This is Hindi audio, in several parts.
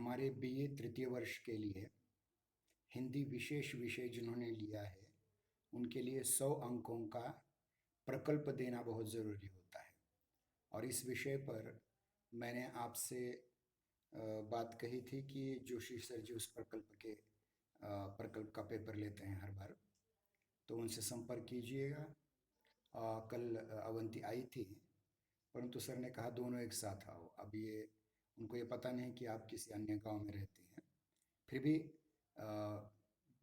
हमारे बीए तृतीय वर्ष के लिए हिंदी विशेष विषय जिन्होंने लिया है उनके लिए 100 अंकों का प्रकल्प देना बहुत ज़रूरी होता है। और इस विषय पर मैंने आपसे बात कही थी कि जोशी सर जी उस प्रकल्प का पेपर लेते हैं हर बार, तो उनसे संपर्क कीजिएगा। कल अवंती आई थी, परंतु सर ने कहा दोनों एक साथ आओ। अब ये उनको ये पता नहीं कि आप किसी अन्य गांव में रहते हैं, फिर भी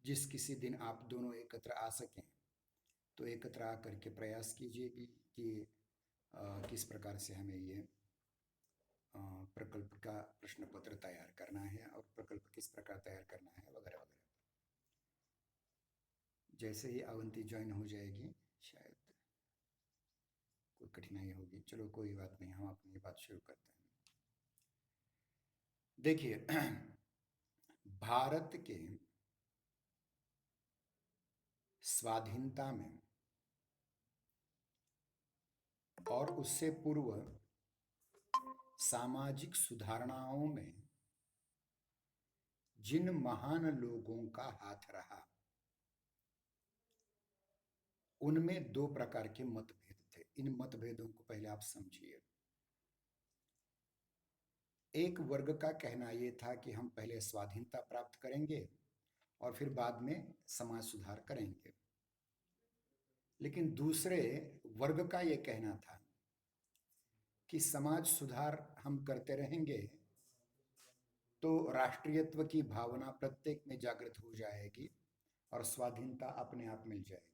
जिस किसी दिन आप दोनों एकत्र आ सकें तो एकत्र आकर के प्रयास कीजिए कि किस प्रकार से हमें ये प्रकल्प का प्रश्न पत्र तैयार करना है और प्रकल्प किस प्रकार तैयार करना है वगैरह वगैरह। जैसे ही अवंती ज्वाइन हो जाएगी शायद कोई कठिनाई होगी। चलो कोई बात नहीं, हम अपनी बात शुरू करते हैं। देखिए भारत के स्वाधीनता में और उससे पूर्व सामाजिक सुधारणाओं में जिन महान लोगों का हाथ रहा उनमें दो प्रकार के मतभेद थे। इन मतभेदों को पहले आप समझिए। एक वर्ग का कहना यह था कि हम पहले स्वाधीनता प्राप्त करेंगे और फिर बाद में समाज सुधार करेंगे। लेकिन दूसरे वर्ग का यह कहना था कि समाज सुधार हम करते रहेंगे तो राष्ट्रीयत्व की भावना प्रत्येक में जागृत हो जाएगी और स्वाधीनता अपने आप मिल जाएगी।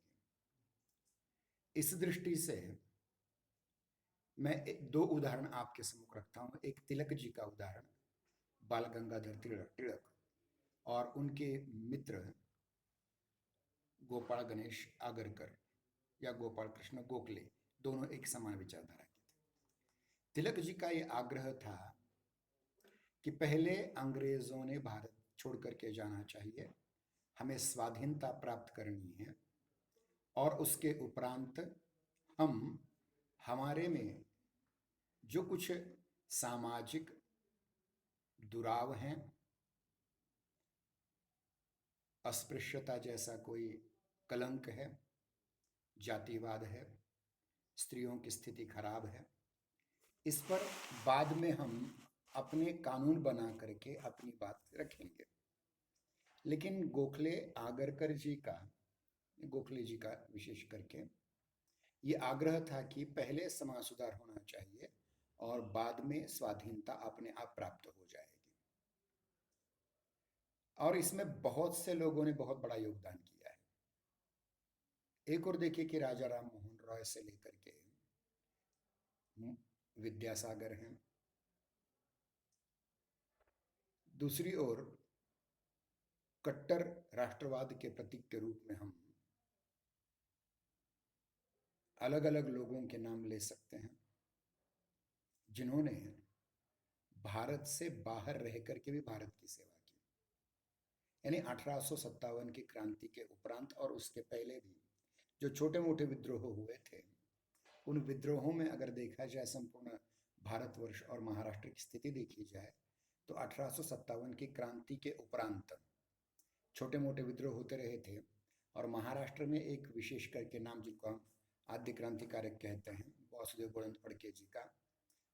इस दृष्टि से मैं दो उदाहरण आपके सम्मुख रखता हूं। एक तिलक जी का उदाहरण, बाल गंगाधर तिलक, और उनके मित्र गोपाल गणेश आगरकर या गोपाल कृष्ण गोखले, दोनों एक समान विचारधारा के थे। तिलक जी का यह आग्रह था कि पहले अंग्रेजों ने भारत छोड़ करके जाना चाहिए, हमें स्वाधीनता प्राप्त करनी है और उसके उपरांत हम हमारे में जो कुछ सामाजिक दुराव हैं, अस्पृश्यता जैसा कोई कलंक है, जातिवाद है, स्त्रियों की स्थिति खराब है, इस पर बाद में हम अपने कानून बना करके अपनी बात रखेंगे। लेकिन गोखले जी का विशेष करके ये आग्रह था कि पहले समाज सुधार होना चाहिए और बाद में स्वाधीनता अपने आप प्राप्त हो जाएगी। और इसमें बहुत से लोगों ने बहुत बड़ा योगदान किया है। एक और देखिए कि राजा राम मोहन रॉय से लेकर के विद्यासागर हैं, दूसरी ओर कट्टर राष्ट्रवाद के प्रतीक के रूप में हम अलग अलग लोगों के नाम ले सकते हैं जिन्होंने भारत से बाहर रह करके भी भारत की सेवा की। यानी 1857 की क्रांति के उपरांत और उसके पहले भी जो छोटे मोटे विद्रोह हुए थे, उन विद्रोहों में अगर देखा जाए, संपूर्ण भारतवर्ष और महाराष्ट्र की स्थिति देखी जाए, तो 1857 की क्रांति के उपरांत छोटे मोटे विद्रोह होते रहे थे। और महाराष्ट्र में एक विशेष करके नाम जिनको हम आद्य क्रांतिकारक कहते हैं, वासुदेव गोविंद फड़के जी का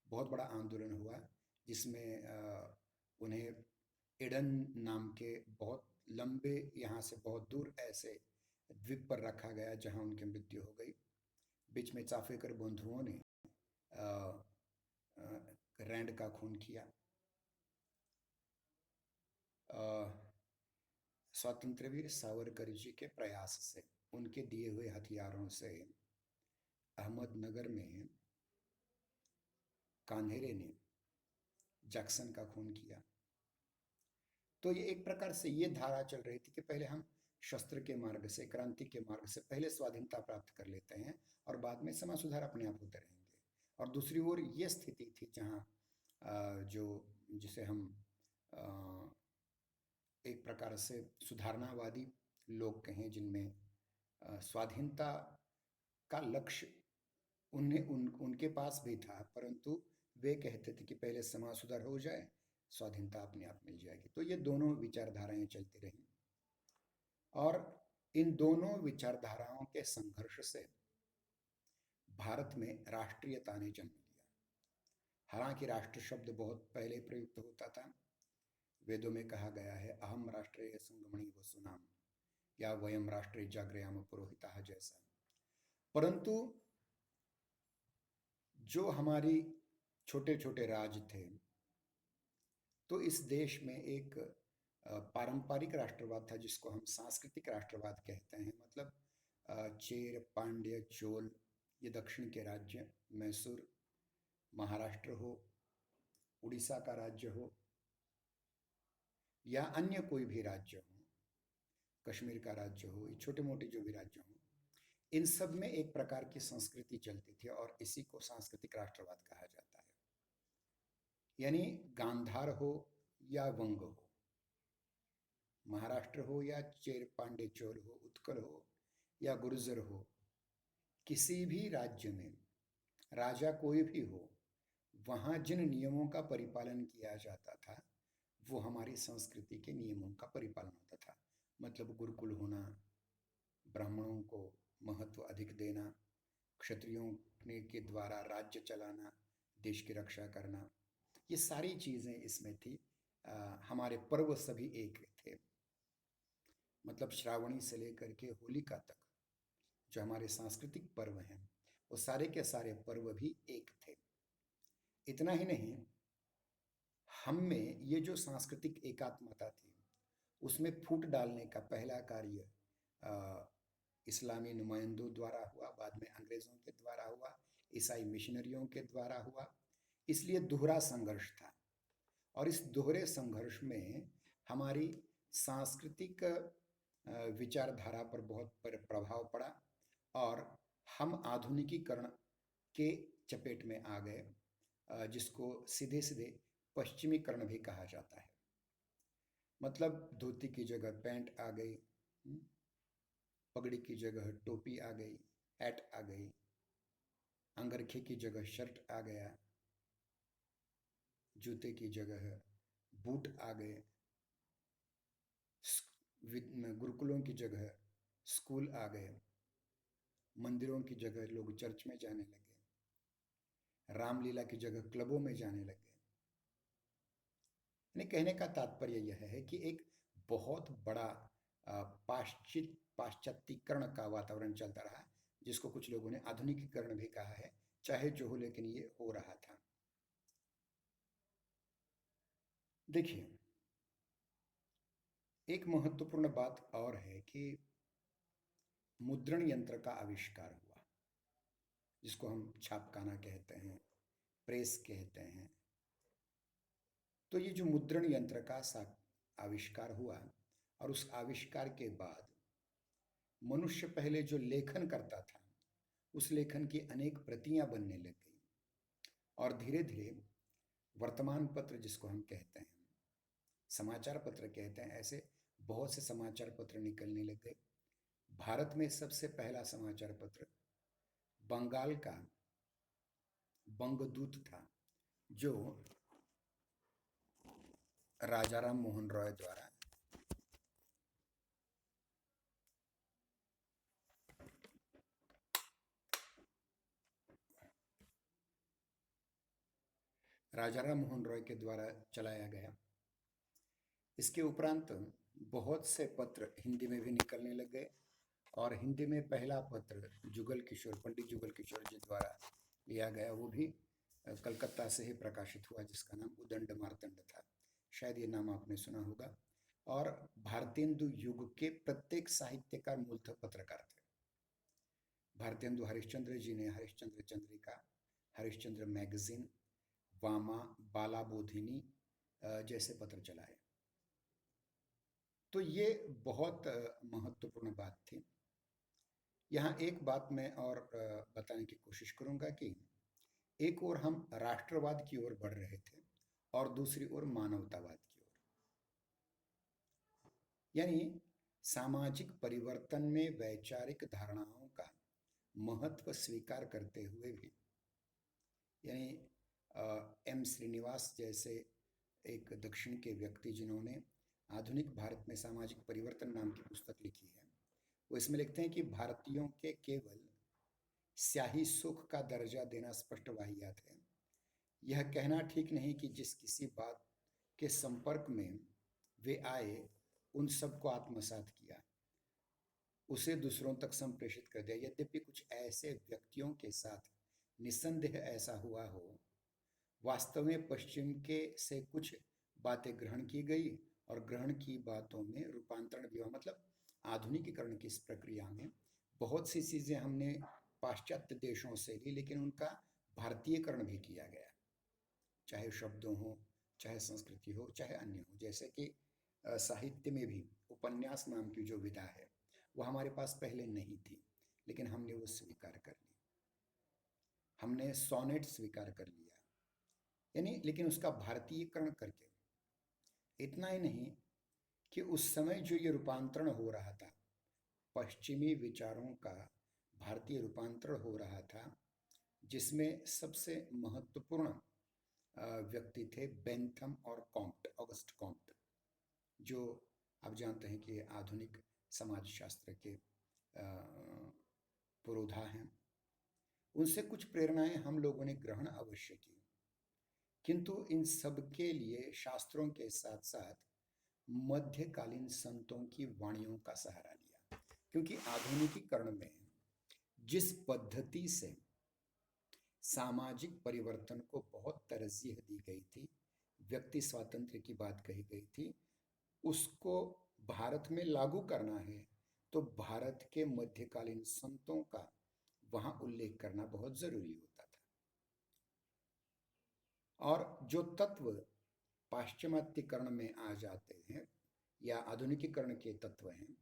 बहुत बड़ा आंदोलन हुआ, जिसमें उन्हें एडन नाम के बहुत लंबे, यहाँ से बहुत दूर ऐसे द्वीप पर रखा गया जहाँ उनकी मृत्यु हो गई। बीच में चाफेकर बंधुओं ने रैंड का खून किया। स्वातंत्र्यवीर सावरकर जी के प्रयास से, उनके दिए हुए हथियारों से अहमदनगर में कान्हेरे ने जैक्सन का खून किया। तो ये एक प्रकार से ये धारा चल रही थी कि पहले हम शस्त्र के मार्ग से, क्रांति के मार्ग से पहले स्वाधीनता प्राप्त कर लेते हैं और बाद में समाज सुधार अपने आप होते रहेंगे। और दूसरी ओर ये स्थिति थी जहाँ जिसे हम एक प्रकार से सुधारणावादी लोग कहें, जिनमें स्वाधीनता का लक्ष्य उनके पास भी था, परंतु वे कहते थे कि पहले समाज सुधार हो जाए, स्वाधीनता अपने आप मिल जाएगी। तो ये दोनों विचारधाराएं चलती रहीं और इन दोनों विचारधाराओं के संघर्ष से भारत में राष्ट्रीयता ने जन्म लिया। हालांकि राष्ट्र शब्द बहुत पहले प्रयुक्त होता था। वेदों में कहा गया है अहम राष्ट्रीय संगमणि वसुनाम या वयम राष्ट्रीय जागृयाम पुरोहिता जैसा। परंतु जो हमारी छोटे छोटे राज्य थे, तो इस देश में एक पारंपरिक राष्ट्रवाद था जिसको हम सांस्कृतिक राष्ट्रवाद कहते हैं। मतलब चेर, पांड्य, चोल, ये दक्षिण के राज्य, मैसूर, महाराष्ट्र हो, उड़ीसा का राज्य हो या अन्य कोई भी राज्य हो, कश्मीर का राज्य हो, ये छोटे मोटे जो भी राज्य हो, इन सब में एक प्रकार की संस्कृति चलती थी और इसी को सांस्कृतिक राष्ट्रवाद कहा जाता है। यानी गांधार हो या वंग हो, महाराष्ट्र हो या चेर, पांड्य, चोल हो, उत्कल हो या गुर्जर हो, किसी भी राज्य में राजा कोई भी हो, वहां जिन नियमों का परिपालन किया जाता था वो हमारी संस्कृति के नियमों का परिपालन होता था। मतलब गुरुकुल होना, ब्राह्मणों को महत्व अधिक देना, क्षत्रियों ने के द्वारा राज्य चलाना, देश की रक्षा करना, ये सारी चीजें इसमें थी। हमारे पर्व सभी एक थे। मतलब श्रावणी से लेकर के होलिका तक जो हमारे सांस्कृतिक पर्व हैं वो सारे के सारे पर्व भी एक थे। इतना ही नहीं, हम में ये जो सांस्कृतिक एकात्मता थी उसमें फूट डालने का पहला कार्य इस्लामी नुमाइंदों द्वारा हुआ, बाद में अंग्रेजों के द्वारा हुआ, ईसाई मिशनरियों के द्वारा हुआ। इसलिए दोहरा संघर्ष था और इस दोहरे संघर्ष में हमारी सांस्कृतिक विचारधारा पर बहुत प्रभाव पड़ा और हम आधुनिकीकरण के चपेट में आ गए, जिसको सीधे सीधे पश्चिमीकरण भी कहा जाता है। मतलब धोती की जगह पैंट आ गई, पगड़ी की जगह टोपी आ गई, हैट आ गई, अंगरखे की जगह शर्ट आ गया, जूते की जगह बूट आ गए, गुरुकुलों की जगह स्कूल आ गए, मंदिरों की जगह लोग चर्च में जाने लगे, रामलीला की जगह क्लबों में जाने लगे। यानी कहने का तात्पर्य यह है कि एक बहुत बड़ा पाश्चात्यीकरण का वातावरण चलता रहा, जिसको कुछ लोगों ने आधुनिकीकरण भी कहा है, चाहे जो हो, लेकिन ये हो रहा था। देखिए, एक महत्वपूर्ण बात और है कि मुद्रण यंत्र का आविष्कार हुआ, जिसको हम छापखाना कहते हैं, प्रेस कहते हैं। तो ये जो मुद्रण यंत्र का आविष्कार हुआ और उस आविष्कार के बाद मनुष्य पहले जो लेखन करता था उस लेखन की अनेक प्रतियां बनने लग गई और धीरे धीरे वर्तमान पत्र, जिसको हम कहते हैं, समाचार पत्र कहते हैं, ऐसे बहुत से समाचार पत्र निकलने लग गए। भारत में सबसे पहला समाचार पत्र बंगाल का बंगदूत था, जो राजाराम मोहन रॉय द्वारा के द्वारा चलाया गया। इसके उपरांत बहुत से पत्र हिंदी में भी निकलने लग गए और हिंदी में पहला पत्र जुगल किशोर, पंडित जुगल किशोर जी द्वारा लिया गया, वो भी कलकत्ता से ही प्रकाशित हुआ, जिसका नाम उदंड मार्तंड था। शायद ये नाम आपने सुना होगा। और भारतेंदु युग के प्रत्येक साहित्यकार मूलतः पत्रकार थे। भारतेंदु हरिश्चंद्र जी ने हरिश्चंद्र चंद्रिका, हरिश्चंद्र मैगजीन, वामा, बाला बोधिनी जैसे पत्र चलाए। तो ये बहुत महत्वपूर्ण बात थी। यहाँ एक बात मैं और बताने की कोशिश करूंगा कि एक ओर हम राष्ट्रवाद की ओर बढ़ रहे थे और दूसरी ओर मानवतावाद की ओर। यानी सामाजिक परिवर्तन में वैचारिक धारणाओं का महत्व स्वीकार करते हुए भी, यानी एम श्रीनिवास जैसे एक दक्षिण के व्यक्ति जिन्होंने आधुनिक भारत में सामाजिक परिवर्तन नाम की पुस्तक लिखी है, वो इसमें लिखते हैं कि भारतीयों के केवल स्याही सुख का दर्जा देना स्पष्ट वाहियात है। यह कहना ठीक नहीं कि जिस किसी बात के संपर्क में वे आए उन सबको आत्मसात किया, उसे दूसरों तक संप्रेषित कर दिया। यद्यपि कुछ ऐसे व्यक्तियों के साथ निस्संदेह ऐसा हुआ हो, वास्तव में पश्चिम के से कुछ बातें ग्रहण की गई और ग्रहण की बातों में रूपांतरण भी हुआ। मतलब आधुनिकीकरण की इस प्रक्रिया में बहुत सी चीजें हमने पाश्चात्य देशों से ली, लेकिन उनका भारतीयकरण भी किया गया, चाहे शब्दों हो, चाहे संस्कृति हो, चाहे अन्य हो। जैसे कि साहित्य में भी उपन्यास नाम की जो विधा है वो हमारे पास पहले नहीं थी, लेकिन हमने वो स्वीकार कर ली। हमने सोनेट स्वीकार कर लिया, यानी लेकिन उसका भारतीयकरण करके। इतना ही नहीं कि उस समय जो ये रूपांतरण हो रहा था, पश्चिमी विचारों का भारतीय रूपांतरण हो रहा था, जिसमें सबसे महत्वपूर्ण व्यक्ति थे बेंथम और कॉम्ट, ऑगस्ट कॉम्ट, जो आप जानते हैं कि आधुनिक समाजशास्त्र के पुरोधा हैं। उनसे कुछ प्रेरणाएं हम लोगों ने ग्रहण अवश्य की, किंतु इन सब के लिए शास्त्रों के साथ साथ मध्यकालीन संतों की वाणियों का सहारा लिया। क्योंकि आधुनिकीकरण में जिस पद्धति से सामाजिक परिवर्तन को बहुत तरजीह दी गई थी, व्यक्ति स्वातंत्र्य की बात कही गई थी, उसको भारत में लागू करना है तो भारत के मध्यकालीन संतों का वहां उल्लेख करना बहुत जरूरी होता था। और जो तत्व पाश्चिमात्यकरण में आ जाते हैं या आधुनिकीकरण के तत्व हैं,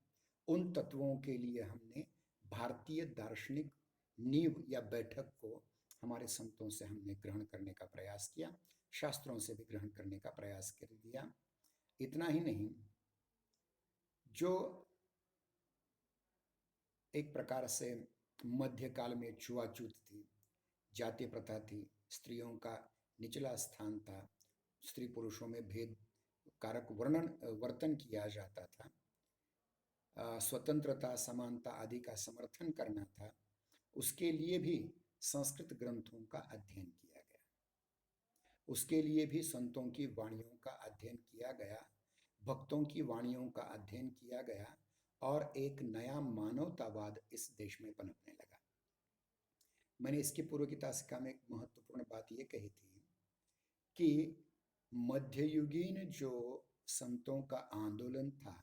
उन तत्वों के लिए हमने भारतीय दार्शनिक नींव या बैठक को हमारे संतों से हमने ग्रहण करने का प्रयास किया, शास्त्रों से भी ग्रहण करने का प्रयास कर दिया। इतना ही नहीं, जो एक प्रकार से मध्यकाल में छुआछूत थी, जातीय प्रथा थी, स्त्रियों का निचला स्थान था, स्त्री पुरुषों में भेद कारक वर्तन किया जाता था, स्वतंत्रता समानता आदि का समर्थन करना था, उसके लिए भी संस्कृत ग्रंथों का अध्ययन किया गया, उसके लिए भी संतों की वाणियों का अध्ययन किया गया, भक्तों की वाणियों का अध्ययन किया गया, और एक नया मानवतावाद इस देश में पनपने लगा। मैंने इसकी पूर्व की तासिका में एक महत्वपूर्ण बात यह कही थी कि मध्ययुगीन जो संतों का आंदोलन था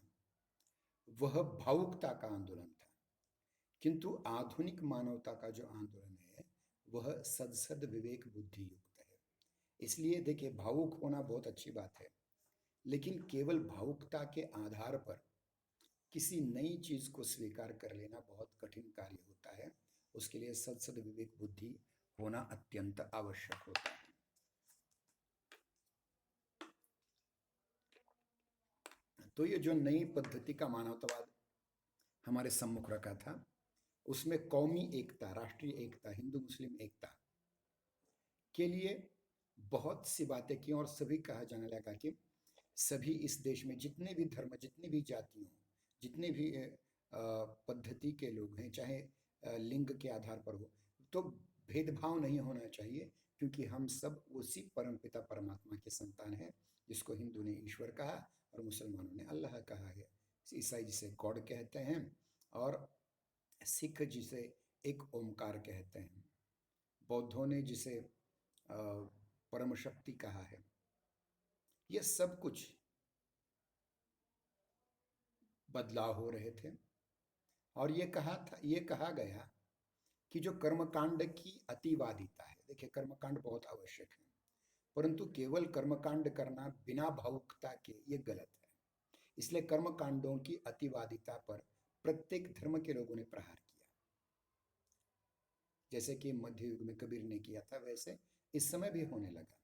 वह भावुकता का आंदोलन था, किंतु आधुनिक मानवता का जो आंदोलन है वह सदसद विवेक बुद्धि युक्त है। इसलिए देखिए, भावुक होना बहुत अच्छी बात है, लेकिन केवल भावुकता के आधार पर किसी नई चीज को स्वीकार कर लेना बहुत कठिन कार्य होता है। उसके लिए सदसद विवेक बुद्धि होना अत्यंत आवश्यक होता है। तो ये जो नई पद्धति का मानवतावाद हमारे सम्मुख रखा था, उसमें कौमी एकता, राष्ट्रीय एकता, हिंदू मुस्लिम एकता के लिए बहुत सी बातें की, और सभी कहा जाने लगा कि सभी इस देश में जितने भी धर्म, जितनी भी जातियों, जितने भी पद्धति के लोग हैं, चाहे लिंग के आधार पर हो, तो भेदभाव नहीं होना चाहिए, क्योंकि हम सब उसी परमपिता परमात्मा के संतान हैं, जिसको हिंदू ने ईश्वर कहा और मुसलमानों ने अल्लाह कहा है, ईसाई जिसे गॉड कहते हैं, और सिख जिसे एक ओमकार कहते हैं, बौद्धों ने जिसे परम शक्ति कहा है। ये सब कुछ बदलाव हो रहे थे, और ये कहा गया कि जो कर्मकांड की अतिवादिता है, देखिए कर्मकांड बहुत आवश्यक है, परंतु केवल कर्मकांड करना बिना भावुकता के ये गलत है। इसलिए कर्मकांडों की अतिवादिता पर प्रत्येक धर्म के लोगों ने प्रहार किया, जैसे कि मध्य युग में कबीर ने किया था, वैसे इस समय भी होने लगा।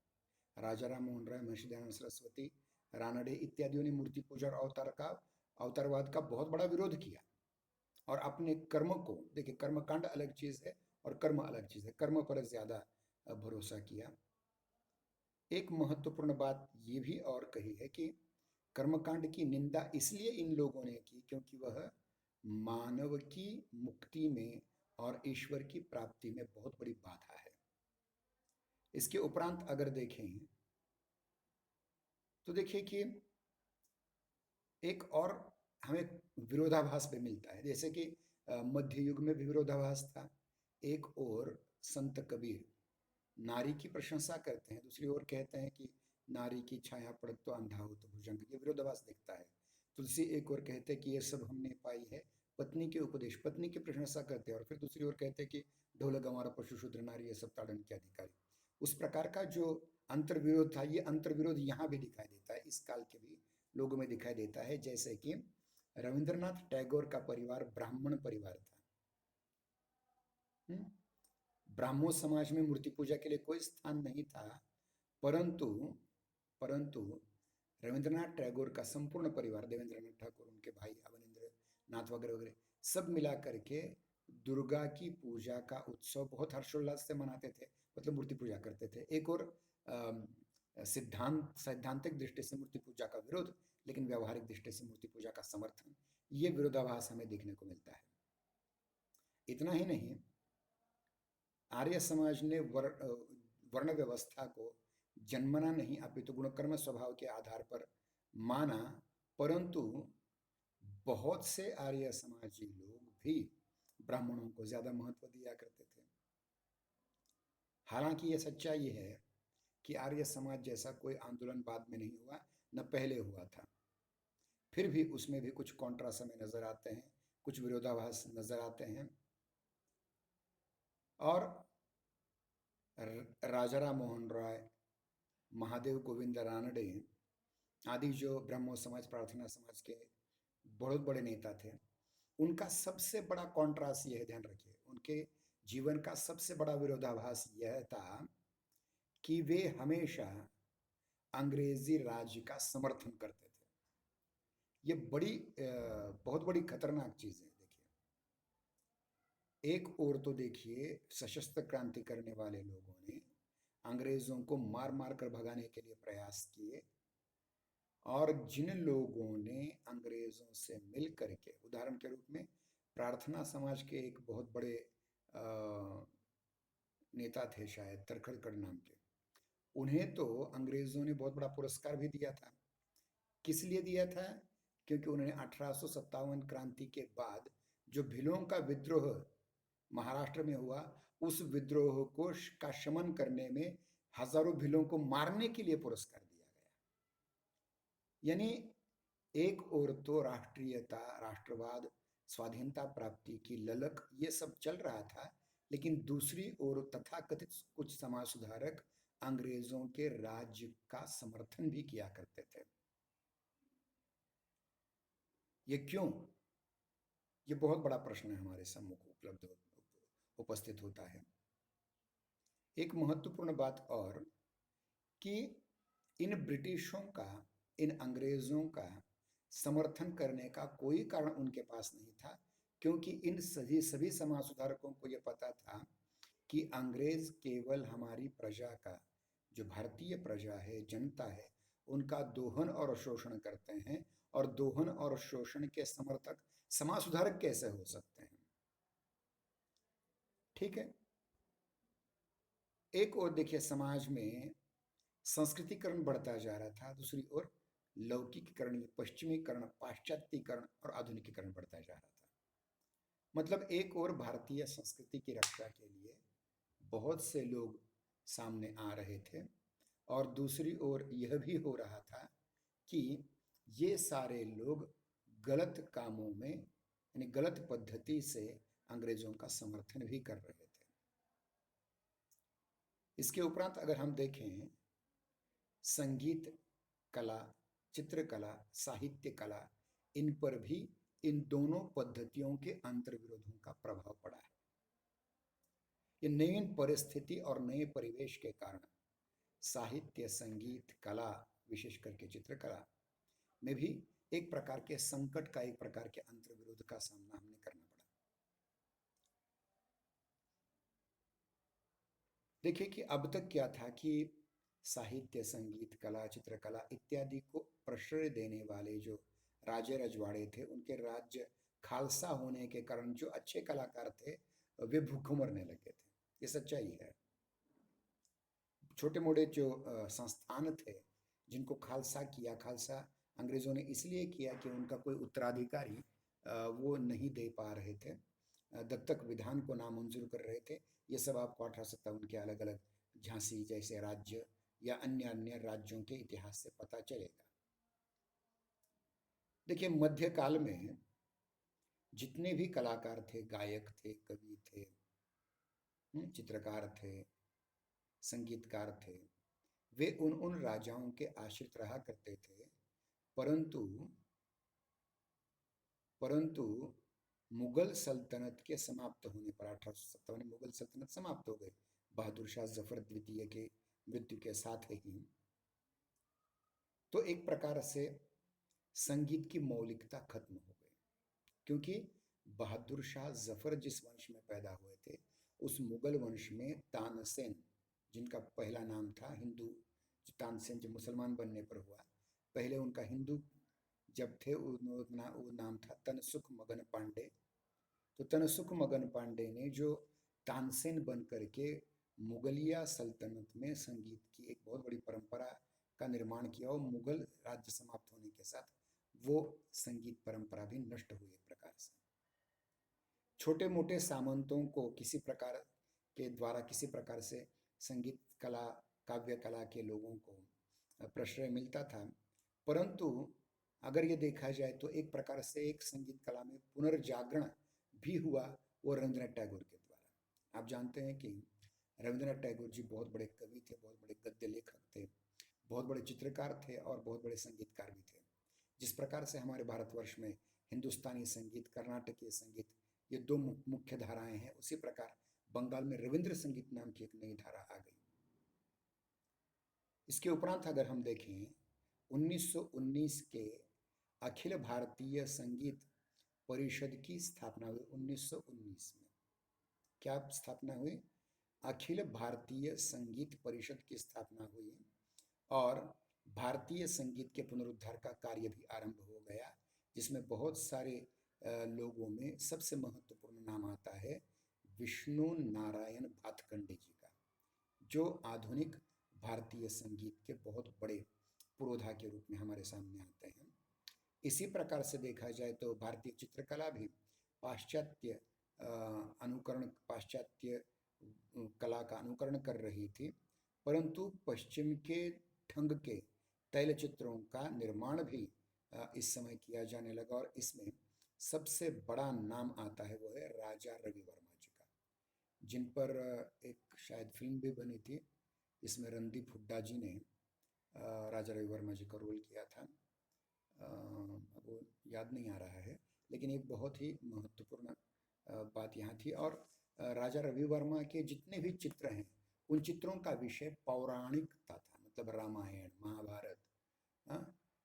राजा राम मोहन राय, महर्षि दयानंद सरस्वती, रानडे इत्यादियों ने मूर्ति पूजा और अवतारवाद का बहुत बड़ा विरोध किया, और अपने कर्म को, देखिए कर्मकांड अलग चीज है और कर्म अलग चीज है, कर्म पर ज्यादा भरोसा किया। एक महत्वपूर्ण बात ये भी और कही है कि कर्मकांड की निंदा इसलिए इन लोगों ने की क्योंकि वह मानव की मुक्ति में और ईश्वर की प्राप्ति में बहुत बड़ी बाधा है। इसके उपरांत अगर देखें तो देखिए कि एक और हमें विरोधाभास भी मिलता है, जैसे कि मध्य युग में भी विरोधाभास था। एक ओर संत कबीर नारी की प्रशंसा करते हैं, दूसरी ओर कहते हैं कि नारी की छाया पड़त तो अंधा हो तो भुजंग, ये विरोधाभास दिखता है। तुलसी एक ओर कहते हैं कि ये सब हमने पाई है पत्नी के उपदेश, पत्नी की प्रशंसा करते हैं, और फिर दूसरी ओर कहते हैं कि ढोलक हमारा पशु शूद्र नारी ये सब ताड़न के अधिकारी। उस प्रकार का जो अंतर्विरोध था, ये अंतर्विरोध यहाँ भी दिखाई देता है, इस काल के भी लोगों में दिखाई देता है। जैसे कि रविंद्रनाथ टैगोर का परिवार ब्राह्मण परिवार था। ब्राह्मो समाज में मूर्ति पूजा के लिए कोई स्थान नहीं था, परंतु परंतु रविंद्रनाथ टैगोर का संपूर्ण परिवार, देवेंद्रनाथ ठाकुर, उनके भाई अवनिंद्र नाथ वगैरह वगैरह, सब मिला करके दुर्गा की पूजा का उत्सव बहुत हर्षोल्लास से मनाते थे, मतलब मूर्ति पूजा करते थे। एक और सैद्धांतिक दृष्टि से मूर्ति पूजा का विरोध, लेकिन व्यवहारिक दृष्टि से मूर्ति पूजा का समर्थन, ये विरोधाभास हमें देखने को मिलता है। इतना ही नहीं, आर्य समाज ने वर्ण व्यवस्था को जन्मना नहीं अपितु गुणकर्म स्वभाव के आधार पर माना, परंतु बहुत से आर्य समाजी लोग भी ब्राह्मणों को ज्यादा महत्व दिया करते थे। हालांकि यह सच्चाई है कि आर्य समाज जैसा कोई आंदोलन बाद में नहीं हुआ, न पहले हुआ था, फिर भी उसमें भी कुछ कॉन्ट्रास्ट हमें नजर आते हैं, कुछ विरोधाभास नजर आते हैं। और राजाराम मोहन राय, महादेव गोविंद रानडे आदि जो ब्रह्मो समाज, प्रार्थना समाज के बहुत बड़े नेता थे, उनका सबसे बड़ा कॉन्ट्रास्ट यह, ध्यान रखिए, उनके जीवन का सबसे बड़ा विरोधाभास यह था कि वे हमेशा अंग्रेजी राज का समर्थन करते थे। ये बहुत बड़ी खतरनाक चीज है। देखिए, एक ओर तो देखिए सशस्त्र क्रांति करने वाले लोगों ने अंग्रेजों को मार मार कर भगाने के लिए प्रयास किए, और जिन लोगों ने अंग्रेजों से मिल करके, उदाहरण के रूप में प्रार्थना समाज के एक बहुत बड़े नेता थे, शायद तरखड़गढ़ नाम के, उन्हें तो अंग्रेजों ने बहुत बड़ा पुरस्कार भी दिया था। किस लिए दिया था? क्योंकि उन्होंने 1857 क्रांति के बाद जो भिलों का विद्रोह महाराष्ट्र में हुआ, उस विद्रोह को का शमन करने में हजारों भिलों को मारने के लिए पुरस्कार दिया गया। यानी एक ओर तो राष्ट्रीयता, राष्ट्रवाद, स्वाधीनता प्राप्ति की ललक, ये सब चल रहा था, लेकिन दूसरी ओर तथाकथित कुछ समाज सुधारक अंग्रेजों के राज्य का समर्थन भी किया करते थे। ये क्यों? ये बहुत बड़ा प्रश्न है, हमारे सम्मुख उपस्थित होता है। एक महत्वपूर्ण बात और, कि इन ब्रिटिशों का, इन अंग्रेजों का समर्थन करने का कोई कारण उनके पास नहीं था, क्योंकि इन सभी समाज सुधारकों को यह पता था कि अंग्रेज केवल हमारी प्रजा का, जो भारतीय प्रजा है, जनता है, उनका दोहन और शोषण करते हैं, और दोहन और शोषण के समर्थक समाज सुधारक कैसे हो सकते हैं? ठीक है। एक और देखिए, समाज में संस्कृतिकरण बढ़ता जा रहा था, दूसरी ओर लौकिकीकरण, पश्चिमीकरण, पाश्चात्यीकरण और आधुनिकीकरण बढ़ता जा रहा था। मतलब एक और भारतीय संस्कृति की रक्षा के लिए बहुत से लोग सामने आ रहे थे, और दूसरी ओर यह भी हो रहा था कि ये सारे लोग गलत कामों में, यानी गलत पद्धति से अंग्रेजों का समर्थन भी कर रहे थे। इसके उपरांत अगर हम देखें, संगीत कला, चित्रकला, साहित्य कला, इन पर भी इन दोनों पद्धतियों के अंतर्विरोधों का प्रभाव पड़ा है। ये नई परिस्थिति और नए परिवेश के कारण साहित्य, संगीत, कला, विशेष करके चित्रकला में भी एक प्रकार के संकट का, एक प्रकार के अंतर्विरोध का सामना हमने करना पड़ा। देखिए कि अब तक क्या था कि साहित्य, संगीत, कला, चित्रकला इत्यादि को प्रश्रय देने वाले जो राजे रजवाड़े थे, उनके राज्य खालसा होने के कारण जो अच्छे कलाकार थे वे भूखे मरने लगे थे। ये सच्चाई है। छोटे मोटे जो संस्थान थे जिनको खालसा किया, खालसा अंग्रेजों ने इसलिए किया कि उनका कोई उत्तराधिकारी वो नहीं दे पा रहे थे, दत्तक विधान को नामंजूर कर रहे थे। ये सब आपको 1857 के अलग अलग झांसी जैसे राज्य या अन्य अन्य राज्यों के इतिहास से पता चलेगा। देखिए, मध्यकाल में जितने भी कलाकार थे, गायक थे, कवि थे, चित्रकार थे, संगीतकार थे, वे उन उन राजाओं के आश्रित रहा करते थे। परंतु परंतु मुगल सल्तनत के समाप्त होने पर 1857 में मुगल सल्तनत समाप्त हो गई। बहादुर शाह जफर द्वितीय के मृत्यु के साथ ही तो एक प्रकार से संगीत की मौलिकता खत्म हो गई, क्योंकि बहादुर शाह जफर जिस वंश में पैदा हुए थे, उस मुगल वंश में तानसेन, जिनका पहला नाम था हिंदू, तानसेन जो मुसलमान बनने पर हुआ, पहले उनका हिंदू जब थे वो नाम था तनसुख मगन पांडे। तो तनसुख मगन पांडे ने जो तानसेन बन करके मुगलिया सल्तनत में संगीत की एक बहुत बड़ी परंपरा का निर्माण किया, और मुगल राज्य समाप्त होने के साथ वो संगीत परंपरा भी नष्ट हुई एक प्रकार से। छोटे मोटे सामंतों को किसी प्रकार के द्वारा किसी प्रकार से संगीत कला, काव्य कला के लोगों को प्रश्रय मिलता था, परंतु अगर ये देखा जाए तो एक प्रकार से एक संगीत कला में पुनर्जागरण भी हुआ, वो रविंद्रनाथ टैगोर के द्वारा। आप जानते हैं कि रविंद्रनाथ टैगोर जी बहुत बड़े कवि थे, बहुत बड़े गद्य लेखक थे, बहुत बड़े चित्रकार थे और बहुत बड़े संगीतकार भी थे। जिस प्रकार से हमारे भारतवर्ष में हिंदुस्तानी संगीत, कर्नाटकीय संगीत, ये दो मुख्य धाराएं हैं, उसी प्रकार बंगाल में रविंद्र संगीत नाम की एक नई धारा आ गई। इसके उपरांत अगर हम देखें 1919 के अखिल भारतीय संगीत परिषद की स्थापना हुई 1919 में। क्या स्थापना हुई? अखिल भारतीय संगीत परिषद की स्थापना हुई और भारतीय संगीत के पुनरुद्धार का कार्य भी आरंभ हो गया, जिसमें बहुत सारे लोगों में सबसे महत्वपूर्ण नाम आता है विष्णु नारायण भातखंडे जी का, जो आधुनिक भारतीय संगीत के बहुत बड़े पुरोधा के रूप में हमारे सामने आते हैं। इसी प्रकार से देखा जाए तो भारतीय चित्रकला भी पाश्चात्य अनुकरण, पाश्चात्य कला का अनुकरण कर रही थी, परंतु पश्चिम के ढंग के तैलचित्रों का निर्माण भी इस समय किया जाने लगा, और इसमें सबसे बड़ा नाम आता है वो है राजा रवि वर्मा जी का, जिन पर एक शायद फिल्म भी बनी थी। इसमें रणदीप हुड्डा जी ने राजा रवि वर्मा जी का रोल किया था, वो याद नहीं आ रहा है, लेकिन एक बहुत ही महत्वपूर्ण बात यहाँ थी। और राजा रवि वर्मा के जितने भी चित्र हैं, उन चित्रों का विषय पौराणिकता था, मतलब रामायण महाभारत,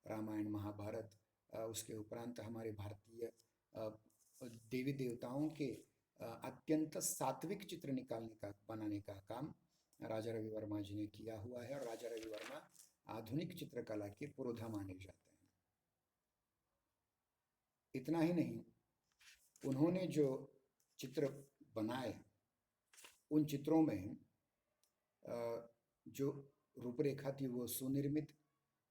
रामायण महाभारत, उसके उपरांत हमारे भारतीय देवी देवताओं के अत्यंत सात्विक चित्र निकालने का, बनाने का काम राजा रवि वर्मा जी ने किया हुआ है, और राजा रवि वर्मा आधुनिक चित्रकला के पुरोधा माने जाते हैं। इतना ही नहीं, उन्होंने जो चित्र बनाए, उन चित्रों में जो रूपरेखा थी वो सुनिर्मित,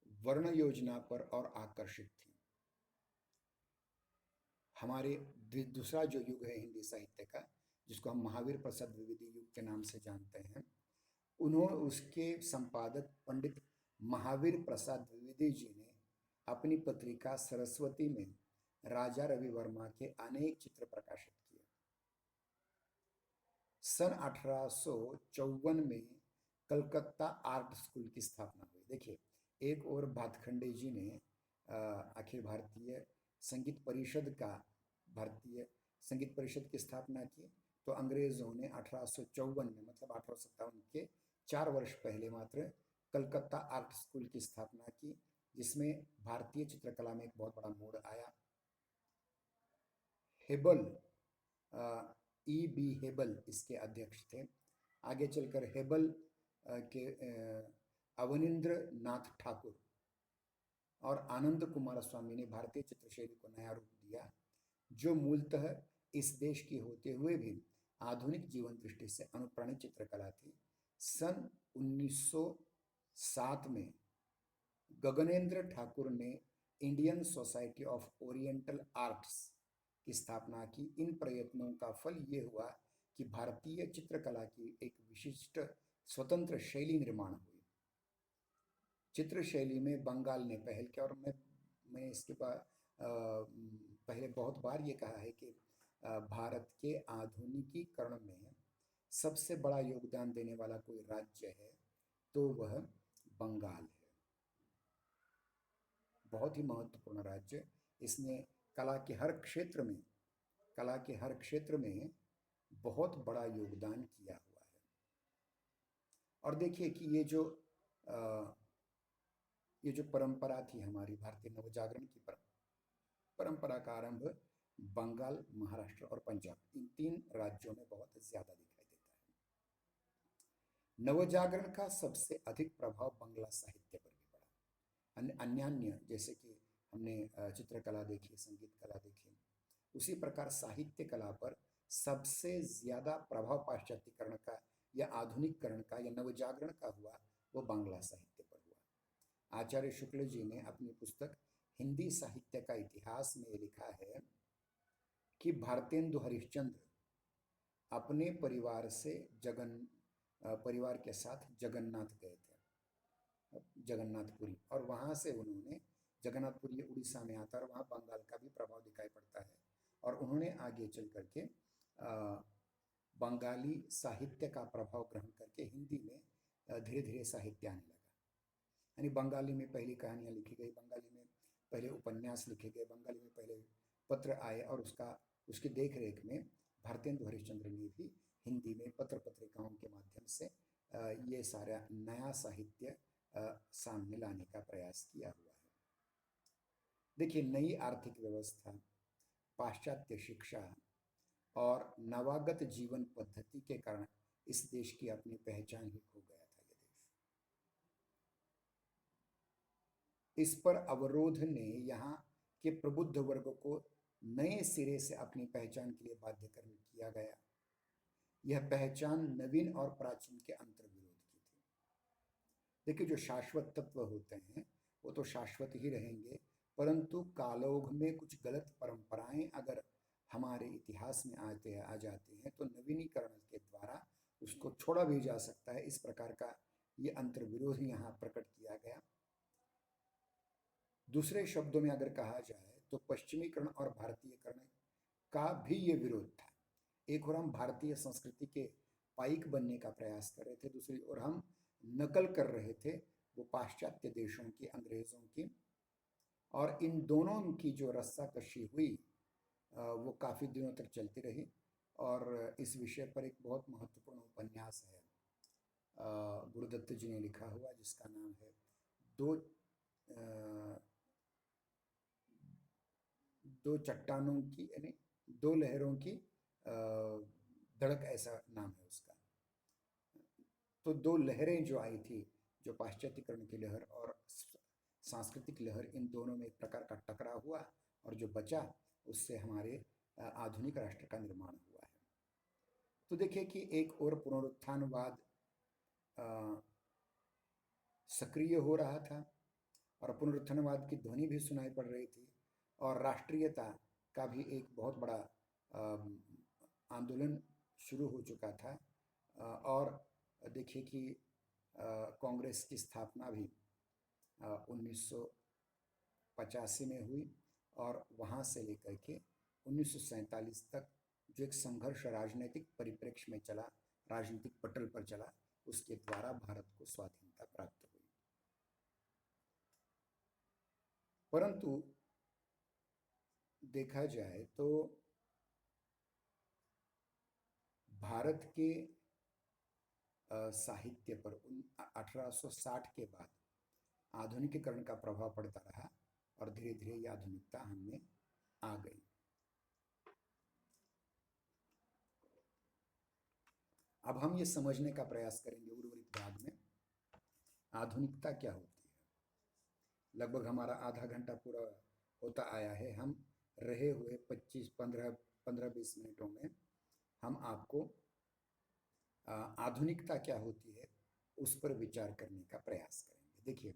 वर्ण योजना पर और आकर्षित थी। हमारे दूसरा जो युग है हिंदी साहित्य का, जिसको हम महावीर प्रसाद द्विवेदी युग के नाम से जानते हैं, उन्होंने, उसके संपादक पंडित महावीर प्रसाद द्विवेदी जी ने अपनी पत्रिका सरस्वती में राजा रवि वर्मा के अनेक चित्र प्रकाशित किए। सन 1854 में कलकत्ता आर्ट स्कूल की स्थापना हुई। देखिए, एक और भातखंडे जी ने अखिल भारतीय संगीत परिषद का, भारतीय संगीत परिषद की स्थापना की, तो अंग्रेजों ने 1854 में, मतलब 1857 के 4 वर्ष पहले मात्र कलकत्ता आर्ट स्कूल की स्थापना की, जिसमें भारतीय चित्रकला में एक बहुत बड़ा मोड़ आया। हेबल, E.B. हेबल इसके अध्यक्ष थे। आगे चलकर हेबल के अवनींद्र नाथ ठाकुर और आनंद कुमार स्वामी ने भारतीय चित्रशैली को नया रूप दिया, जो मूलतः इस देश की होते हुए भी आधुनिक जीवन दृष्टि से अनुप्राणित चित्रकला थी। सन 1907 में गगनेंद्र ठाकुर ने Indian society of oriental arts की स्थापना की। इन प्रयत्नों का फल ये हुआ कि भारतीय चित्रकला की एक विशिष्ट स्वतंत्र शैली निर्माण हुई। चित्र शैली में बंगाल ने पहल किया, और मैं इसके बाद पहले बहुत बार ये कहा है कि भारत के आधुनिकीकरण में सबसे बड़ा योगदान देने वाला कोई राज्य है तो वह बंगाल है। बहुत ही महत्वपूर्ण राज्य। इसने कला के हर क्षेत्र में बहुत बड़ा योगदान किया हुआ है। और देखिए कि ये जो परंपरा थी हमारी भारतीय नवजागरण की परंपरा का आरंभ बंगाल, महाराष्ट्र और पंजाब, इन 3 राज्यों में बहुत ज्यादा दिखाई देता है। नवजागरण का सबसे अधिक प्रभाव बंगला साहित्य पर भी पड़ा। अन्य जैसे कि हमने चित्रकला देखी, संगीत कला देखी, उसी प्रकार साहित्य कला पर सबसे ज्यादा प्रभाव पाश्चात्यकरण का या आधुनिककरण का या नवजागरण का हुआ, वो बांग्ला साहित्य पर हुआ। आचार्य शुक्ल जी ने अपनी पुस्तक हिंदी साहित्य का इतिहास में लिखा है कि भारतेंदु हरिश्चंद्र अपने परिवार के साथ जगन्नाथ गए थे, जगन्नाथपुरी, और वहां से उन्होंने, जगन्नाथपुरी उड़ीसा में आता है और वहाँ बंगाल का भी प्रभाव दिखाई पड़ता है, और उन्होंने आगे चल करके बंगाली साहित्य का प्रभाव ग्रहण करके हिंदी में धीरे धीरे साहित्य आने लगा। यानी बंगाली में पहली कहानियाँ लिखी गई, बंगाली में पहले उपन्यास लिखे गए, बंगाली में पहले पत्र आए, और उसकी देख रेख में भारतेंदु हरिश्चंद्र ने भी हिंदी में पत्र पत्रिकाओं के माध्यम से ये सारा नया साहित्य सामने लाने का प्रयास किया हुआ है। देखिए, नई आर्थिक व्यवस्था, पाश्चात्य शिक्षा और नवागत जीवन पद्धति के कारण इस देश की अपनी पहचान ही खो गया था। ये देश, इस पर अवरोध ने यहाँ के प्रबुद्ध वर्ग को नए सिरे से अपनी पहचान के लिए बाध्य किया गया। यह पहचान नवीन और प्राचीन के अंतर्विरोध की थी। देखिए, जो शाश्वत तत्व होते हैं वो तो शाश्वत ही रहेंगे, परंतु कालोघ में कुछ गलत परंपराएं अगर हमारे इतिहास में आ जाती हैं तो नवीनीकरण के द्वारा उसको छोड़ा भी जा सकता है। इस प्रकार का ये अंतर्विरोध यहाँ प्रकट किया गया। दूसरे शब्दों में अगर कहा जाए तो पश्चिमीकरण और भारतीयकरण का भी ये विरोध था। एक ओर हम भारतीय संस्कृति के पाइक बनने का प्रयास कर रहे थे, दूसरी ओर हम नकल कर रहे थे वो पाश्चात्य देशों की, अंग्रेजों की, और इन दोनों की जो रस्साकशी हुई वो काफ़ी दिनों तक चलती रही। और इस विषय पर एक बहुत महत्वपूर्ण उपन्यास है गुरुदत्त जी ने लिखा हुआ, जिसका नाम है दो चट्टानों की, यानी 2 लहरों की धड़क, ऐसा नाम है उसका। तो 2 लहरें जो आई थी, जो पाश्चात्यकरण की लहर और सांस्कृतिक लहर, इन दोनों में एक प्रकार का टकराव हुआ, और जो बचा उससे हमारे आधुनिक राष्ट्र का निर्माण हुआ है। तो देखिए कि एक और पुनरुत्थानवाद सक्रिय हो रहा था, और पुनरुत्थानवाद की ध्वनि भी सुनाई पड़ रही थी, और राष्ट्रीयता का भी एक बहुत बड़ा आंदोलन शुरू हो चुका था। और देखिए कि कांग्रेस की स्थापना भी 1985 में हुई, और वहाँ से लेकर के 1947 तक जो एक संघर्ष राजनीतिक परिप्रेक्ष्य में चला, राजनीतिक पटल पर चला, उसके द्वारा भारत को स्वाधीनता प्राप्त हुई। परंतु देखा जाए तो भारत के साहित्य पर 1860 के बाद आधुनिकीकरण का प्रभाव पड़ता रहा, और धीरे धीरे ये आधुनिकता हमें आ गई। अब हम ये समझने का प्रयास करेंगे उर्वरित भाग में आधुनिकता क्या होती है। लगभग हमारा आधा घंटा पूरा होता आया है। हम रहे हुए 15-20 मिनटों में हम आपको आधुनिकता क्या होती है उस पर विचार करने का प्रयास करेंगे। देखिए,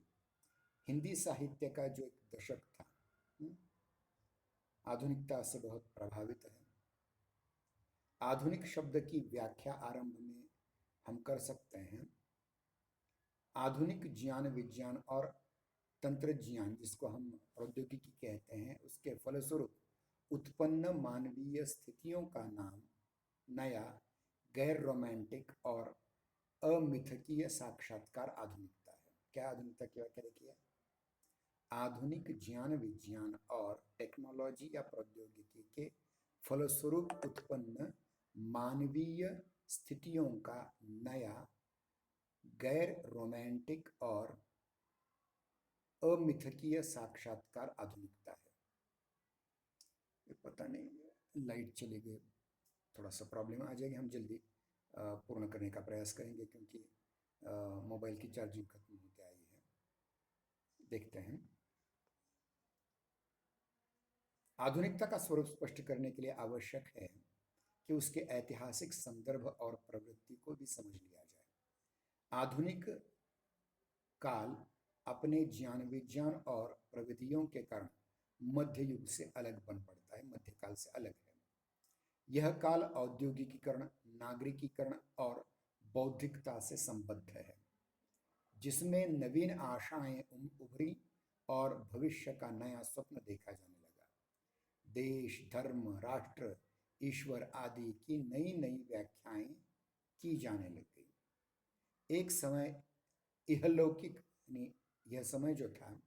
हिंदी साहित्य का जो एक दशक था, आधुनिकता से बहुत प्रभावित है। आधुनिक शब्द की व्याख्या आरंभ में हम कर सकते हैं, आधुनिक ज्ञान विज्ञान और तंत्र ज्ञान, जिसको हम प्रौद्योगिकी कहते हैं, उसके फलस्वरूप उत्पन्न मानवीय स्थितियों का नाम नया, गैर रोमांटिक और अमिथकीय साक्षात्कार आधुनिकता है। क्या आधुनिकता की व्याख्या देखिए, आधुनिक ज्ञान विज्ञान और टेक्नोलॉजी या प्रौद्योगिकी के फलस्वरूप उत्पन्न मानवीय स्थितियों का नया, गैर रोमांटिक और अमिथकीय साक्षात्कार आधुनिकता है। ये पता नहीं लाइट चली गई, थोड़ा सा प्रॉब्लम आ जाएगी। हम जल्दी पूर्ण करने का प्रयास करेंगे क्योंकि मोबाइल की चार्जिंग खत्म होते आई है। देखते हैं। आधुनिकता का स्वरूप स्पष्ट करने के लिए आवश्यक है कि उसके ऐतिहासिक संदर्भ और प्रवृत्ति को भी समझ लिया जाए। आधुनिक काल अपने ज्ञान विज्ञान और प्रविधियों के कारण मध्य युग से अलग बन पड़ता है, मध्यकाल से अलग है। यह काल औद्योगिकीकरण, नागरिकीकरण और बौद्धिकता से संबद्ध है, जिसमें नवीन आशाएं उभरी और भविष्य का नया स्वप्न देखा जाने लगा। देश, धर्म, राष्ट्र, ईश्वर आदि की नई नई व्याख्याएं की जाने लग गई। एक समय इहलौकिक, यानी यह समय जो था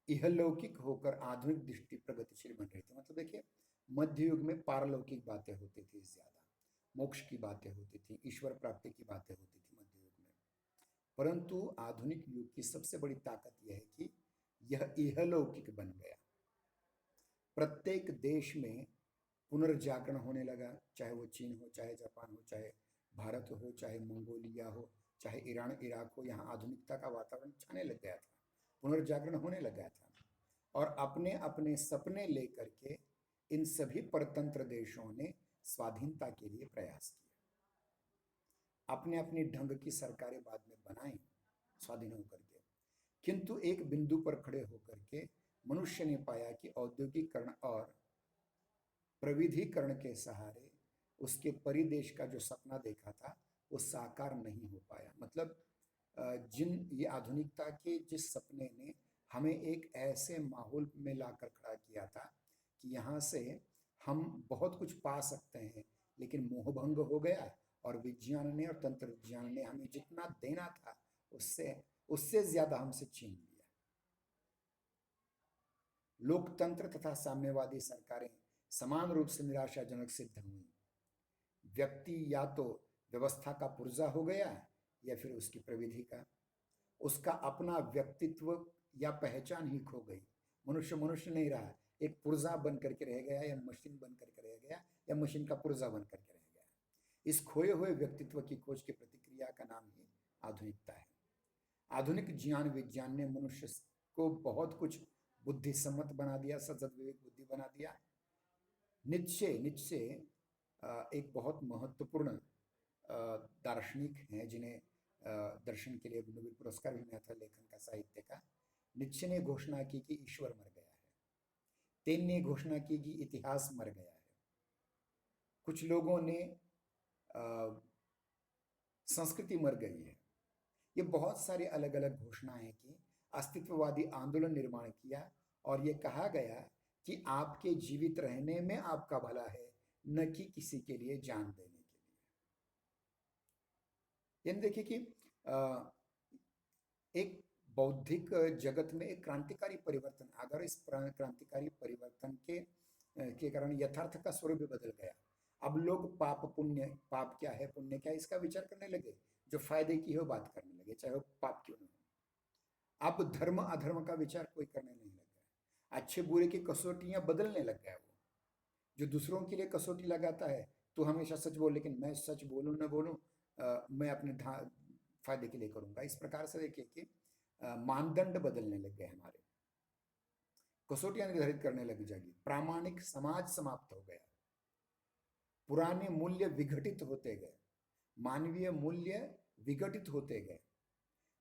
इहलौकिक होकर आधुनिक दृष्टि प्रगतिशील बन रही थी। मतलब देखिए, मध्य युग में पारलौकिक बातें होती थी, ज्यादा मोक्ष की बातें होती थी, ईश्वर प्राप्ति की बातें होती थी मध्य युग में। परंतु आधुनिक युग की सबसे बड़ी ताकत यह है कि यह इहलौकिक बन गया। प्रत्येक देश में पुनर्जागरण होने लगा, चाहे वो चीन हो, चाहे जापान हो, चाहे भारत हो, चाहे मंगोलिया हो, चाहे ईरान इराक हो। यहाँ आधुनिकता का वातावरण छाने लग गया था, पुनर्जागरण होने लग गया था। और अपने अपने सपने लेकर के इन सभी परतंत्र देशों ने स्वाधीनता के लिए प्रयास किया। अपने अपने ढंग की सरकारें बाद में बनाई स्वाधीन होकर के, किंतु एक बिंदु पर खड़े होकर के मनुष्य ने पाया कि औद्योगिकरण और प्रविधिकरण के सहारे उसके परिदेश का जो सपना देखा था वो साकार नहीं हो पाया। मतलब ये आधुनिकता के जिस सपने ने हमें एक ऐसे माहौल में लाकर खड़ा किया था कि यहाँ से हम बहुत कुछ पा सकते हैं, लेकिन मोहभंग हो गया और विज्ञान ने और तंत्र विज्ञान ने हमें जितना देना था उससे उससे ज्यादा हमसे छीन लिया। लोकतंत्र तथा साम्यवादी सरकारें समान रूप से निराशाजनक सिद्ध हुई। व्यक्ति या तो व्यवस्था का पुर्जा हो गया या फिर उसकी प्रविधि का। उसका अपना व्यक्तित्व या पहचान ही खो गई। मनुष्य मनुष्य नहीं रहा, एक पुर्जा बन करके रह गया, या मशीन बन करके रह गया, या मशीन का पुर्जा बन करके रह गया। इस खोए हुए व्यक्तित्व की खोज की प्रतिक्रिया का नाम ही आधुनिकता है। आधुनिक ज्ञान विज्ञान ने मनुष्य को बहुत कुछ बुद्धिसम्मत बना दिया, सजग विवेक बुद्धि बना दिया। नीत्शे एक बहुत महत्वपूर्ण दार्शनिक हैं, जिन्हें दर्शन के लिए नोबेल पुरस्कार भी मिला था, लेखन का, साहित्य का। नीत्शे ने घोषणा की कि ईश्वर मर गया है। तेन ने घोषणा की कि इतिहास मर गया है। कुछ लोगों ने संस्कृति मर गई है। ये बहुत सारी अलग अलग घोषणाएं की, अस्तित्ववादी आंदोलन निर्माण किया और ये कहा गया कि आपके जीवित रहने में आपका भला है, न कि किसी के लिए जान देने के लिए। यानी देखिए कि एक बौद्धिक जगत में एक क्रांतिकारी परिवर्तन, अगर इस क्रांतिकारी परिवर्तन के कारण यथार्थ का स्वरूप भी बदल गया। अब लोग पाप पुण्य, पाप क्या है पुण्य क्या है, इसका विचार करने लगे। जो फायदे की हो बात करने लगे, चाहे वो पाप क्यों ना हो। अब धर्म अधर्म का विचार कोई करने नहीं लग गया। अच्छे बुरे की कसौटियां बदलने लग गया। वो जो दूसरों के लिए कसौटी लगाता है, तो हमेशा सच बोल, लेकिन मैं सच बोलूं न बोलूं, मैं अपने फायदे के लिए करूंगा। इस प्रकार से देखिए कि मानदंड बदलने लग गए हमारे, कसौटियां निर्धारित करने लग जाएगी, प्रामाणिक समाज समाप्त हो गया, पुराने मूल्य विघटित होते गए, मानवीय मूल्य विघटित होते गए।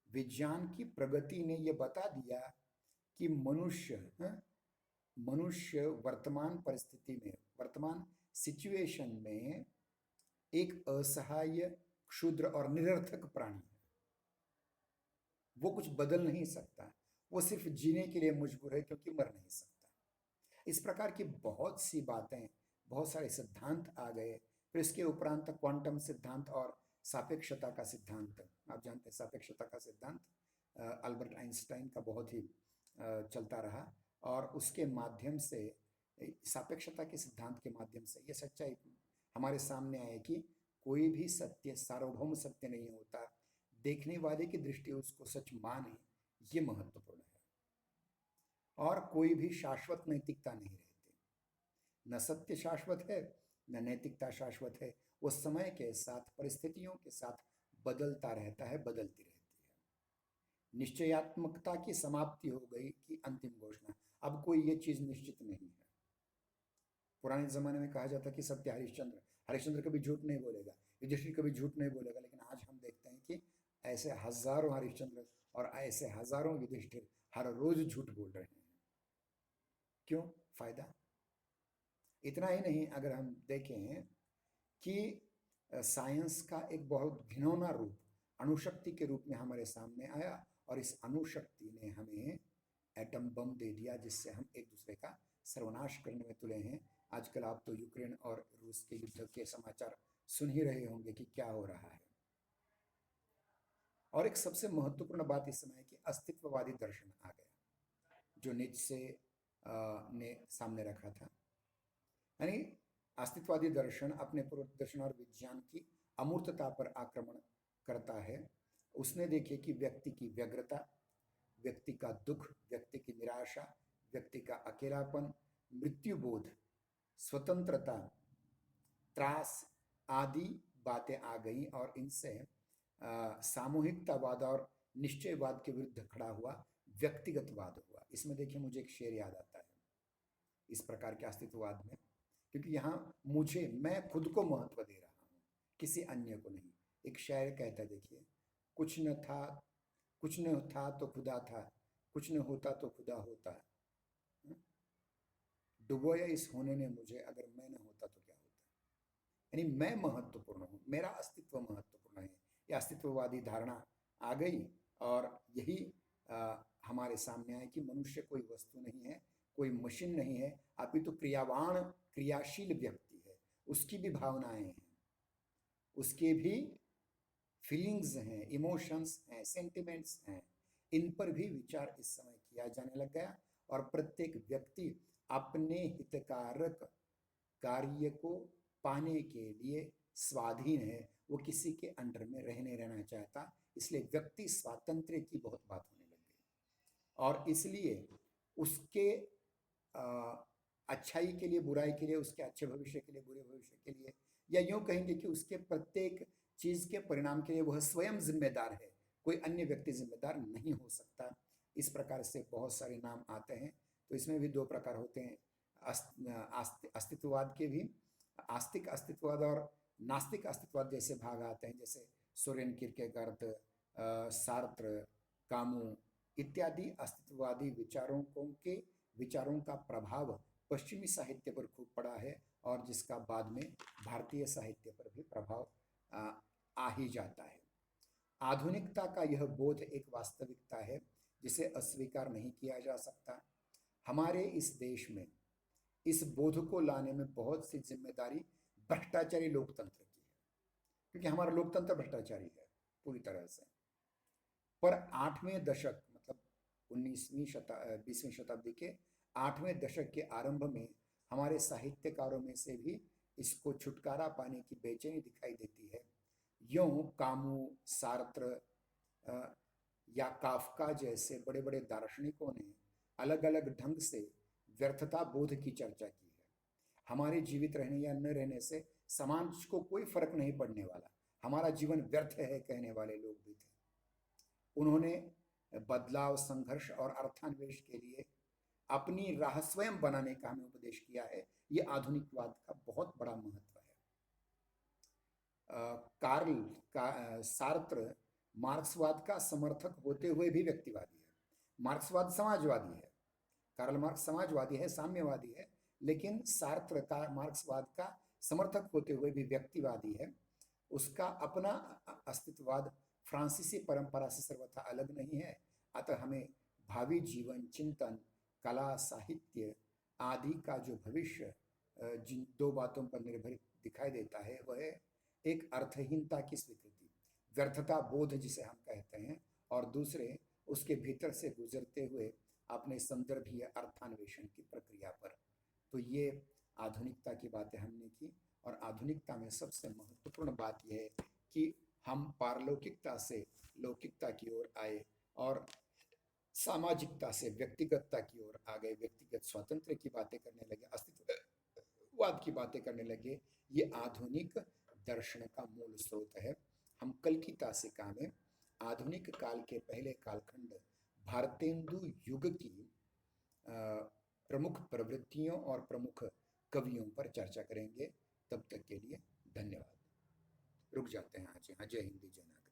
विज्ञान की प्रगति ने यह बता दिया कि मनुष्य वर्तमान परिस्थिति में, वर्तमान सिचुएशन में एक असहाय, क्षुद्र और निरर्थक प्राणी है। वो कुछ बदल नहीं सकता, वो सिर्फ जीने के लिए मजबूर है क्योंकि मर नहीं सकता। इस प्रकार की बहुत सी बातें, बहुत सारे सिद्धांत आ गए। फिर इसके उपरांत क्वांटम सिद्धांत और सापेक्षता का सिद्धांत, आप जानते हैं सापेक्षता का सिद्धांत अल्बर्ट आइंस्टाइन का बहुत ही चलता रहा, और उसके माध्यम से, सापेक्षता के सिद्धांत के माध्यम से ये सच्चाई हमारे सामने आए कि कोई भी सत्य सार्वभौम सत्य नहीं होता, देखने वाले की दृष्टि उसको सच माने, ये महत्वपूर्ण है। और कोई भी शाश्वत नैतिकता नहीं रहती, न सत्य शाश्वत है न नैतिकता शाश्वत है, वो समय के साथ, परिस्थितियों के साथ बदलता रहता है, बदलती रहती है। निश्चयात्मकता की समाप्ति हो गई की अंतिम घोषणा, अब कोई ये चीज निश्चित नहीं है। पुराने जमाने में कहा जाता कि सत्य हरिश्चंद्र, हरिश्चंद्र कभी झूठ नहीं बोलेगा, युधिष्ठिर कभी झूठ नहीं बोलेगा, लेकिन आज हम देखते हैं कि ऐसे हजारों हरिश्चंद्र और ऐसे हजारों युधिष्ठिर हर रोज झूठ बोल रहे हैं। क्यों? फायदा। इतना ही नहीं, अगर हम देखें कि साइंस का एक बहुत घिनौना रूप अणुशक्ति के रूप में हमारे सामने आया, और इस अणुशक्ति ने हमें एटम बम दे दिया, जिससे हम एक दूसरे का सर्वनाश करने में तुले हैं। आजकल आप तो यूक्रेन और रूस के युद्ध के समाचार सुन ही रहे होंगे कि क्या हो रहा है। और एक सबसे महत्वपूर्ण बात इस समय की अस्तित्ववादी दर्शन आ गया, जो नीत्शे ने सामने रखा था। यानी अस्तित्ववादी दर्शन अपने पूर्व दर्शन और विज्ञान की अमूर्तता पर आक्रमण करता है। उसने देखिए कि व्यक्ति की व्यग्रता, व्यक्ति का दुख, व्यक्ति की निराशा, व्यक्ति का अकेलापन, मृत्युबोध, स्वतंत्रता, त्रास आदि बातें आ गई, और इनसे सामूहिकतावाद और निश्चयवाद के विरुद्ध खड़ा हुआ व्यक्तिगतवाद हुआ। इसमें देखिए मुझे एक शेर याद आता है इस प्रकार के अस्तित्ववाद में, क्योंकि यहाँ मुझे, मैं खुद को महत्व दे रहा हूँ, किसी अन्य को नहीं। एक शायर कहता है, देखिए, कुछ न था तो खुदा था, कुछ न होता तो खुदा होता, डुबोया इस होने ने मुझे, अगर मैं न होता तो क्या होता। यानी मैं महत्वपूर्ण हूँ, मेरा अस्तित्व महत्वपूर्ण है। यह अस्तित्ववादी धारणा आ गई, और यही हमारे सामने आए कि मनुष्य कोई वस्तु नहीं है, कोई मशीन नहीं है, अपितु क्रियावान, क्रियाशील व्यक्ति है। उसकी भी भावनाएं हैं, उसके भी फीलिंग्स हैं, इमोशंस हैं, सेंटिमेंट्स हैं। इन पर भी विचार इस समय किया जाने लग गया, और प्रत्येक व्यक्ति अपने हितकारक कार्य को पाने के लिए स्वाधीन है, वो किसी के अंडर में रहना चाहता। इसलिए व्यक्ति स्वातंत्र्य की बहुत बात होने लग गई, और इसलिए उसके अच्छाई के लिए, बुराई के लिए, उसके अच्छे भविष्य के लिए, बुरे भविष्य के लिए, या यूं कहेंगे कि उसके प्रत्येक चीज के परिणाम के लिए वह स्वयं जिम्मेदार है, कोई अन्य व्यक्ति जिम्मेदार नहीं हो सकता। इस प्रकार से बहुत सारे नाम आते हैं। तो इसमें भी दो प्रकार होते हैं, अस्तित्ववाद के भी, आस्तिक अस्तित्ववाद और नास्तिक अस्तित्ववाद जैसे भाग आते हैं, जैसे सोरेन, किरकेगार्ड, सार्त्र, कामू इत्यादि अस्तित्ववादी विचारों का प्रभाव पश्चिमी साहित्य पर खूब पड़ा है, और जिसका बाद में भारतीय साहित्य पर भी प्रभाव आ ही जाता है। आधुनिकता का यह बोध एक वास्तविकता है जिसे अस्वीकार नहीं किया जा सकता। हमारे इस देश में इस बोध को लाने में बहुत सी जिम्मेदारी भ्रष्टाचारी लोकतंत्र की है, क्योंकि हमारा लोकतंत्र भ्रष्टाचारी है पूरी तरह से। पर 8वें दशक, मतलब 20वीं शताब्दी के 8वें दशक के आरंभ में हमारे साहित्यकारों में से भी इसको छुटकारा पाने की बेचैनी दिखाई देती है। यूं कामू, सार्त्र या काफका जैसे बड़े बड़े दार्शनिकों ने अलग अलग ढंग से व्यर्थता बोध की चर्चा की है। हमारे जीवित रहने या न रहने से समाज को कोई फर्क नहीं पड़ने वाला, हमारा जीवन व्यर्थ है कहने वाले लोग भी थे। उन्होंने बदलाव, संघर्ष और अर्थान्वेष के लिए अपनी राह स्वयं बनाने का हमें उपदेश किया है। ये आधुनिकवाद का बहुत बड़ा महत्व है। कार्ल का सार्त्र मार्क्सवाद का समर्थक होते हुए भी व्यक्तिवादी है। मार्क्सवाद समाजवादी है, कार्ल मार्क्स समाजवादी है, साम्यवादी है, लेकिन सार्त्र का मार्क्सवाद का समर्थक होते हुए भी व्यक्तिवादी है। उसका अपना अस्तित्ववाद फ्रांसीसी परंपरा से सर्वथा अलग नहीं है। अतः हमें भावी जीवन, चिंतन, कला, साहित्य आदि का जो भविष्य जिन दो बातों पर निर्भर दिखाई देता है, वह एक अर्थहीनता की स्वीकृति, व्यर्थता बोध जिसे हम कहते हैं, और दूसरे उसके भीतर से गुजरते हुए अपने संदर्भीय अर्थान्वेषण की प्रक्रिया पर। तो ये आधुनिकता की बातें हमने की, और आधुनिकता में सबसे महत्वपूर्ण बात यह है कि हम पारलौकिकता से लौकिकता की ओर आए और सामाजिकता से व्यक्तिगतता की ओर आ गए, व्यक्तिगत स्वातंत्र्य की बातें करने लगे, अस्तित्ववाद की बातें करने लगे। ये आधुनिक दर्शन का मूल स्रोत है। हम कल की तासिका में आधुनिक काल के पहले कालखंड भारतेंदु युग की प्रमुख प्रवृत्तियों और प्रमुख कवियों पर चर्चा करेंगे। तब तक के लिए धन्यवाद। रुक जाते हैं आज यहाँ। जय हिंद, जय भारत।